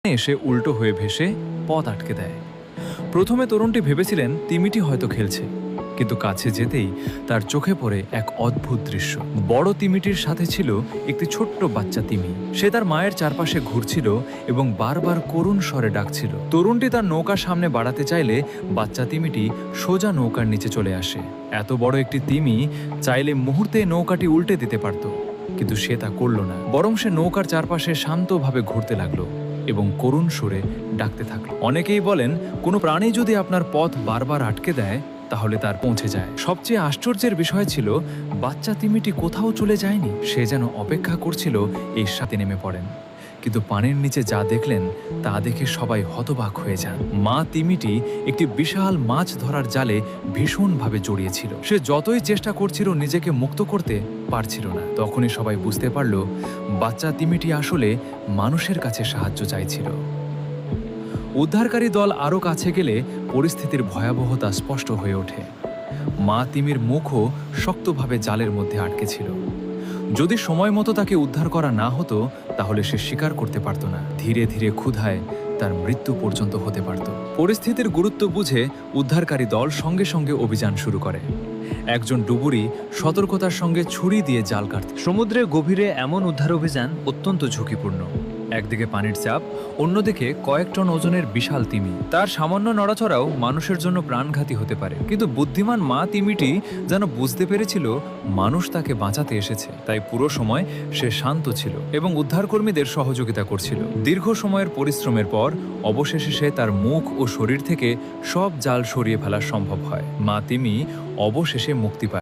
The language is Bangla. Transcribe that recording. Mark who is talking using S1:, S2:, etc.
S1: এসে উল্টো হয়ে ভেসে পথ আটকে দেয়। প্রথমে তরুণটি ভেবেছিলেন তিমিটি হয়তো খেলছে, কিন্তু কাছে যেতেই তার চোখে পড়ে এক অদ্ভুত দৃশ্য। বড় তিমিটির সাথে ছিল একটি ছোট্ট বাচ্চা তিমি। সে তার মায়ের চারপাশে ঘুরছিল এবং বারবার করুণ স্বরে ডাকছিল। তরুণটি তার নৌকা সামনে বাড়াতে চাইলে বাচ্চা তিমিটি সোজা নৌকার নিচে চলে আসে। এত বড় একটি তিমি চাইলে মুহূর্তে নৌকাটি উল্টে দিতে পারত, কিন্তু সে তা করল না। বরং সে নৌকার চারপাশে শান্তভাবে ঘুরতে লাগলো এবং করুণ সুরে ডাকতে থাকলো। অনেকেই বলেন, কোনো প্রাণী যদি আপনার পথ বারবার আটকে দেয় তাহলে তার পৌঁছে যায়। সবচেয়ে আশ্চর্যের বিষয় ছিল, বাচ্চা তিমিটি কোথাও চলে যায়নি। সে যেন অপেক্ষা করছিল এই সাথে নেমে পড়েন। কিন্তু পানির নিচে যা দেখলেন তা দেখে সবাই হতবাক হয়ে যান। মা তিমিটি একটি বিশাল মাছ ধরার জালে ভীষণভাবে জড়িয়েছিল। সে যতই চেষ্টা করছিল নিজেকে মুক্ত করতে পারছিল না। তখনই সবাই বুঝতে পারল, বাচ্চা তিমিটি আসলে মানুষের কাছে সাহায্য চাইছিল। উদ্ধারকারী দল আরও কাছে গেলে পরিস্থিতির ভয়াবহতা স্পষ্ট হয়ে ওঠে। মা তিমির মুখও শক্তভাবে জালের মধ্যে আটকে ছিল। যদি সময় মতো তাকে উদ্ধার করা না হতো তাহলে সে স্বীকার করতে পারত না। ধীরে ধীরে ক্ষুধায় তার মৃত্যু পর্যন্ত হতে পারত। পরিস্থিতির গুরুত্ব বুঝে উদ্ধারকারী দল সঙ্গে সঙ্গে অভিযান শুরু করে। একজন ডুবুরি সতর্কতার সঙ্গে ছুরি দিয়ে জাল কাটত। সমুদ্রের গভীরে এমন উদ্ধার অভিযান অত্যন্ত ঝুঁকিপূর্ণ। একদিকে পানির চাপ, অন্যদিকে কয়েক টন ওজনের বিশাল তিমি। তার সামান্য নড়াচড়াও মানুষের জন্য প্রাণঘাতী হতে পারে। কিন্তু বুদ্ধিমান মা তিমিটি যেন বুঝতে পেরেছিল মানুষ তাকে বাঁচাতে এসেছে। তাই পুরো সময় সে শান্ত ছিল এবং উদ্ধারকর্মীদের সহযোগিতা করছিল। দীর্ঘ সময়ের পরিশ্রমের পর অবশেষে সে তার মুখ ও শরীর থেকে সব জাল সরিয়ে ফেলা সম্ভব হয়। মা তিমি অবশেষে মুক্তি পায়।